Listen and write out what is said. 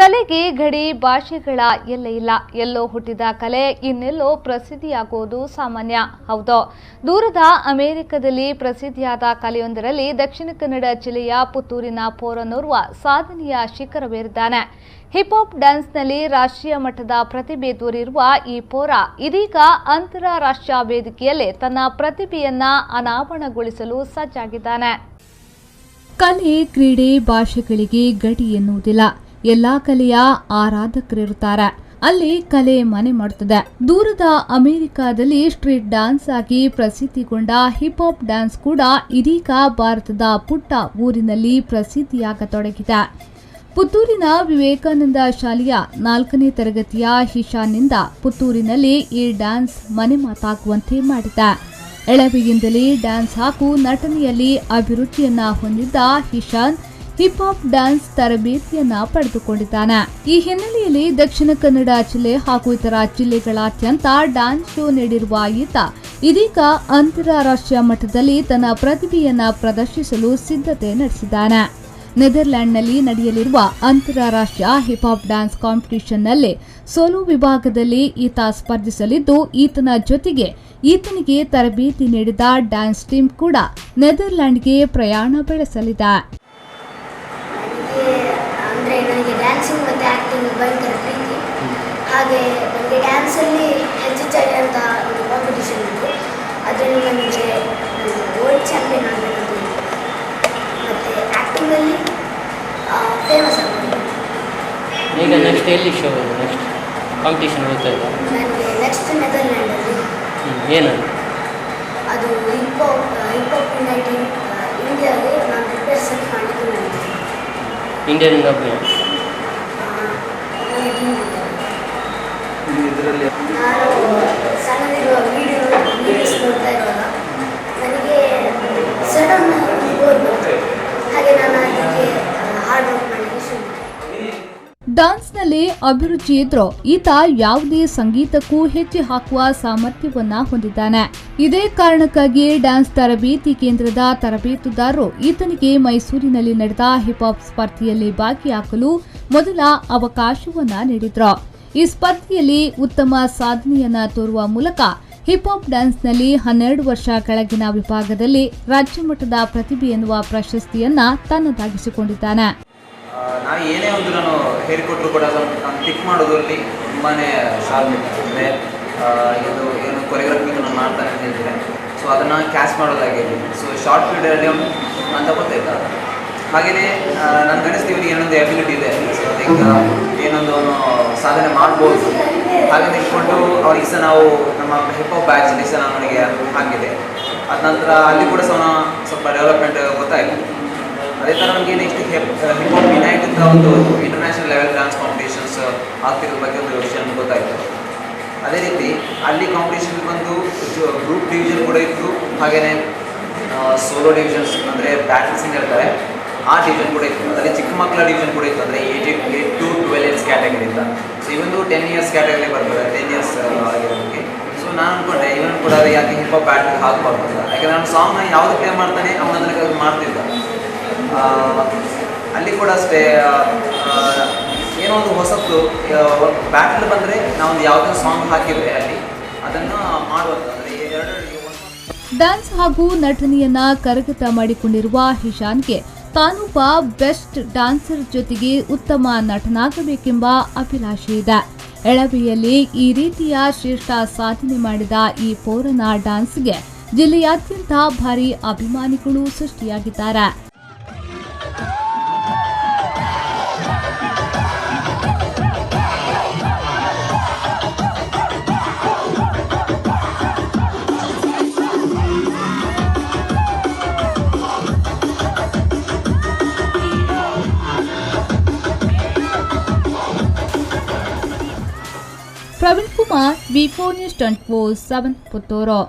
ಕಲೆಗೆ ಗಡಿ ಭಾಷೆಗಳ ಎಲ್ಲೇ ಇಲ್ಲ. ಎಲ್ಲೋ ಹುಟ್ಟಿದ ಕಲೆ ಇನ್ನೆಲ್ಲೋ ಪ್ರಸಿದ್ಧಿಯಾಗುವುದು ಸಾಮಾನ್ಯ. ಹೌದು, ದೂರದ ಅಮೆರಿಕದಲ್ಲಿ ಪ್ರಸಿದ್ಧಿಯಾದ ಕಲೆಯೊಂದರಲ್ಲಿ ದಕ್ಷಿಣ ಕನ್ನಡ ಜಿಲ್ಲೆಯ ಪುತ್ತೂರಿನ ಪೋರನೋರ್ವ ಸಾಧನೆಯ ಶಿಖರವೇರಿದ್ದಾನೆ. ಹಿಪ್ ಹಾಪ್ ಡ್ಯಾನ್ಸ್ನಲ್ಲಿ ರಾಷ್ಟ್ರೀಯ ಮಟ್ಟದ ಪ್ರತಿಭೆ ತೋರಿರುವ ಈ ಪೋರ ಇದೀಗ ಅಂತಾರಾಷ್ಟ್ರೀಯ ವೇದಿಕೆಯಲ್ಲಿ ತನ್ನ ಪ್ರತಿಭೆಯನ್ನ ಅನಾವರಣಗೊಳಿಸಲು ಸಜ್ಜಾಗಿದ್ದಾನೆ. ಕಲೆ, ಕ್ರೀಡೆ, ಭಾಷೆಗಳಿಗೆ ಗಡಿ ಎನ್ನುವುದಿಲ್ಲ. ಎಲ್ಲಾ ಕಲೆಯ ಆರಾಧಕರಿರುತ್ತಾರೆ. ಅಲ್ಲಿ ಕಲೆ ಮನೆ ಮಾಡುತ್ತದೆ. ದೂರದ ಅಮೆರಿಕಾದಲ್ಲಿ ಸ್ಟ್ರೀಟ್ ಡ್ಯಾನ್ಸ್ ಆಗಿ ಪ್ರಸಿದ್ಧಿಗೊಂಡ ಹಿಪ್ ಹಾಪ್ ಡ್ಯಾನ್ಸ್ ಕೂಡ ಇದೀಗ ಭಾರತದ ಪುಟ್ಟ ಊರಿನಲ್ಲಿ ಪ್ರಸಿದ್ಧಿಯಾಗತೊಡಗಿದೆ. ಪುತ್ತೂರಿನ ವಿವೇಕಾನಂದ ಶಾಲೆಯ 4ನೇ ತರಗತಿಯ ಹಿಶಾನ್ನಿಂದ ಪುತ್ತೂರಿನಲ್ಲಿ ಈ ಡ್ಯಾನ್ಸ್ ಮನೆ ಮಾತಾಗುವಂತೆ ಮಾಡಿದೆ. ಎಳವೆಯಿಂದಲೇ ಡ್ಯಾನ್ಸ್ ಹಾಗೂ ನಟನೆಯಲ್ಲಿ ಅಭಿರುಚಿಯನ್ನ ಹೊಂದಿದ್ದ ಹಿಶಾನ್ ಹಿಪ್ ಹಾಪ್ ಡ್ಯಾನ್ಸ್ ತರಬೇತಿಯನ್ನ ಪಡೆದುಕೊಂಡಿದ್ದಾನೆ. ಈ ಹಿನ್ನೆಲೆಯಲ್ಲಿ ದಕ್ಷಿಣ ಕನ್ನಡ ಜಿಲ್ಲೆ ಹಾಗೂ ಇತರ ಜಿಲ್ಲೆಗಳಾದ್ಯಂತ ಡ್ಯಾನ್ಸ್ ಶೋ ನೀಡಿರುವ ಈತ ಇದೀಗ ಅಂತಾರಾಷ್ಟ್ರೀಯ ಮಟ್ಟದಲ್ಲಿ ತನ್ನ ಪ್ರತಿಭೆಯನ್ನ ಪ್ರದರ್ಶಿಸಲು ಸಿದ್ಧತೆ ನಡೆಸಿದ್ದಾನೆ. ನೆದರ್ಲ್ಯಾಂಡ್ನಲ್ಲಿ ನಡೆಯಲಿರುವ ಅಂತಾರಾಷ್ಟ್ರೀಯ ಹಿಪ್ ಹಾಪ್ ಡ್ಯಾನ್ಸ್ ಕಾಂಪಿಟಿಷನ್ನಲ್ಲಿ ಸೋಲೋ ವಿಭಾಗದಲ್ಲಿ ಈತ ಸ್ಪರ್ಧಿಸಲಿದ್ದು, ಈತನ ಜೊತೆಗೆ ಈತನಿಗೆ ತರಬೇತಿ ನೀಡಿದ ಡ್ಯಾನ್ಸ್ ಟೀಮ್ ಕೂಡ ನೆದರ್ಲ್ಯಾಂಡ್ಗೆ ಪ್ರಯಾಣ ಬೆಳೆಸಲಿದೆ. ಅಂದರೆ ನನಗೆ ಡ್ಯಾನ್ಸಿಂಗ್ ಮತ್ತು ಆ್ಯಕ್ಟಿಂಗ್ ಭಯಂಕರ ಪ್ರೀತಿ. ಹಾಗೆ ನನಗೆ ಡ್ಯಾನ್ಸಲ್ಲಿ ಹೆಚ್ಚೆಚ್ಚಾಗಿ ಅಂತ ಒಂದು ಕಾಂಪಿಟಿಷನ್ ಇತ್ತು. ಅದರಲ್ಲಿ ನನಗೆ ವರ್ಲ್ಡ್ ಚಾಂಪಿಯನ್ ಆಗಬೇಕು ಮತ್ತು ಆ್ಯಕ್ಟಿಂಗಲ್ಲಿ ಫೇಮಸ್ ಆಗಬೇಕು. ಈಗ ನೆಕ್ಸ್ಟ್ ಎಲ್ಲಿ ಶೋ ನೆಕ್ಸ್ಟ್ ಕಾಂಪಿಟೇಷನ್ ಹೋಗ್ತಾ ಇದೆ? ನನಗೆ ನೆಕ್ಸ್ಟ್ ನೆದರ್ಲ್ಯಾಂಡಲ್ಲಿ ಏನದು? ಅದು ಹಿಪ್ ಹಾಪ್ ಯುನೈಟೆಡ್ ಇಂಡಿಯಾಗೆ ನಾನು ರಿಪ್ರೆಸೆಂಟ್ ಮಾಡಲಿಕ್ಕೆ ಬಂದಿದ್ದೆ. ಇಂಡಿಯಾದಿಂದ ಒಬ್ಬನೇ? ನಾನು ಸಣ್ಣದಿರುವ ವೀಡಿಯೋಸ್ ನೋಡ್ತಾ ಇರುವಾಗ ನನಗೆ ಸಡನ್ ಗೋಲ್ ಬಂತು. ಹಾಗೆ ನಾನು ಅದಕ್ಕೆ ಹಾರ್ಡ್ ವರ್ಕ್ ಮಾಡಲಿಕ್ಕೆ ಶುರು ಮಾಡಿದೆ. ಡ್ಯಾನ್ಸ್ನಲ್ಲಿ ಅಭಿರುಚಿ ಇದ್ರೂ ಈತ ಯಾವುದೇ ಸಂಗೀತಕ್ಕೂ ಹೆಜ್ಜೆ ಹಾಕುವ ಸಾಮರ್ಥ್ಯವನ್ನ ಹೊಂದಿದ್ದಾನೆ. ಇದೇ ಕಾರಣಕ್ಕಾಗಿ ಡ್ಯಾನ್ಸ್ ತರಬೇತಿ ಕೇಂದ್ರದ ತರಬೇತುದಾರರು ಈತನಿಗೆ ಮೈಸೂರಿನಲ್ಲಿ ನಡೆದ ಹಿಪ್ ಹಾಪ್ ಸ್ಪರ್ಧೆಯಲ್ಲಿ ಭಾಗಿಯಾಗಲು ಮೊದಲ ಅವಕಾಶವನ್ನ ನೀಡಿದ್ರು. ಈ ಸ್ಪರ್ಧೆಯಲ್ಲಿ ಉತ್ತಮ ಸಾಧನೆಯನ್ನ ತೋರುವ ಮೂಲಕ ಹಿಪ್ ಹಾಪ್ ಡ್ಯಾನ್ಸ್ನಲ್ಲಿ 12 ವರ್ಷ ಕೆಳಗಿನ ವಿಭಾಗದಲ್ಲಿ ರಾಜ್ಯ ಮಟ್ಟದ ಪ್ರತಿಭೆ ಎನ್ನುವ ಪ್ರಶಸ್ತಿಯನ್ನ ತನ್ನದಾಗಿಸಿಕೊಂಡಿದ್ದಾನೆ. ನಾವು ಏನೇ ಒಂದು ನಾನು ಹೇಳಿಕೊಟ್ರು ಕೂಡ ನಾನು ಪಿಕ್ ಮಾಡೋದ್ರಲ್ಲಿ ತುಂಬಾ ಶಾರ್ಪ್ ಅಂದರೆ ಇದು ಏನು ಕೊರಿಯೋಗ್ರಫಿ ನಾನು ಮಾಡ್ತಾನೆ ಅಂತ ಹೇಳ್ತೀನಿ. ಸೊ ಅದನ್ನು ಕ್ಯಾಚ್ ಮಾಡೋದಾಗಿರಲಿ, ಸೊ ಶಾರ್ಟ್ ಪೀರಿಯಡಲ್ಲಿ ನಾನು ತಗೋತಿದ್ದ. ಹಾಗೆಯೇ ನನಗೆ ಅನಿಸ್ತೀವಿ ಏನೊಂದು ಎಬಿಲಿಟಿ ಇದೆ, ಸೊ ಅದಕ್ಕೆ ಏನೊಂದು ಅವನು ಸಾಧನೆ ಮಾಡ್ಬೋದು. ಹಾಗೆ ನಿಂತ್ಕೊಂಡು ಅವ್ರಿಗೆ ಸಹ ನಾವು ನಮ್ಮ ಹಿಪ್ ಹಾಪ್ ಬ್ಯಾಚಲ್ಲಿ ಸಹ ನಾನು ಅವನಿಗೆ ಹಾಕಿದೆ. ಅದ ನಂತರ ಅಲ್ಲಿ ಕೂಡ ಸಹ ಸ್ವಲ್ಪ ಡೆವಲಪ್ಮೆಂಟ್ ಗೊತ್ತಾಯಿತು. ಅದೇ ಥರ ನಮಗೆ ನೆಕ್ಸ್ಟ್ ಹಿಪ್ ಹಾಪ್ ಯುನೈಟ್ ಅಂತ ಒಂದು ಇಂಟರ್ನ್ಯಾಷನಲ್ ಲೆವೆಲ್ ಡ್ಯಾನ್ಸ್ ಕಾಂಪಿಟೇಷನ್ಸ್ ಆಗ್ತಿರೋ ಬಗ್ಗೆ ಒಂದು ವಿಷಯ ನಮ್ಗೆ ಗೊತ್ತಾಯಿತು. ಅದೇ ರೀತಿ ಅಲ್ಲಿ ಕಾಂಪಿಟೇಷನ್ ಬಂದು ಗ್ರೂಪ್ ಡಿವಿಷನ್ ಕೂಡ ಇತ್ತು, ಹಾಗೆಯೇ ಸೋಲೋ ಡಿವಿಷನ್ಸ್ ಅಂದರೆ ಬ್ಯಾಟಲ್ಸ್ ಅಂತ ಹೇಳ್ತಾರೆ, ಆ ಡಿವಿಷನ್ ಕೂಡ ಇತ್ತು. ಅದರಲ್ಲಿ ಚಿಕ್ಕ ಮಕ್ಕಳ ಡಿವಿಷನ್ ಕೂಡ ಇತ್ತು, ಅಂದರೆ 8 to 12 ಇಯರ್ಸ್ ಕ್ಯಾಟಗರಿಯಿಂದ. ಸೊ ಇವೊಂದು 10 ಇಯರ್ಸ್ ಕ್ಯಾಟಗರಿ ಬರ್ತದೆ, 10 ಇಯರ್ಸ್ ಆಗಿರೋದಕ್ಕೆ. ಸೊ ನಾನು ಅಂದ್ಕೊಂಡೆ ಇವನು ಕೂಡ ಯಾಕೆ ಹಿಪ್ ಹಾಪ್ ಬ್ಯಾಟಲ್ ಹಾಕಬಾರ್ದು ಅಂತ. ಯಾಕೆಂದರೆ ನಾನು ಸಾಂಗ್ನ ಯಾವುದು ಪ್ಲೇ ಮಾಡ್ತಾನೆ ಅವನದನ್ನು ಮಾಡ್ತಿದ್ದ. ಅಲ್ಲಿ ಕೂಡ ಅಷ್ಟೇ ಏನೋ ಒಂದು ಹೊಸತ್ತು ಬ್ಯಾಟಲ್ ಬಂದರೆ ನಾವೊಂದು ಯಾವುದೇ ಸಾಂಗ್ ಹಾಕಿದರೆ ಅಲ್ಲಿ ಅದನ್ನು ಮಾಡುವಂಥ ಡ್ಯಾನ್ಸ್ ಹಾಗೂ ನಟನೆಯನ್ನ ಕರಗತ ಮಾಡಿಕೊಂಡಿರುವ ಹಿಶಾನ್ಗೆ ತಾನೊಬ್ಬ ಬೆಸ್ಟ್ ಡ್ಯಾನ್ಸರ್ ಜೊತೆಗೆ ಉತ್ತಮ ನಟನಾಗಬೇಕೆಂಬ ಅಭಿಲಾಷೆ ಇದೆ. ಎಳವೆಯಲ್ಲಿ ಈ ರೀತಿಯ ಶ್ರೇಷ್ಠ ಸಾಧನೆ ಮಾಡಿದ ಈ ಪೋರನ ಡ್ಯಾನ್ಸ್ಗೆ ಜಿಲ್ಲೆಯಾದ್ಯಂತ ಭಾರಿ ಅಭಿಮಾನಿಗಳು ಸೃಷ್ಟಿಯಾಗಿದ್ದಾರೆ. Praveen Kumar, V4 News 24/7 Puttur.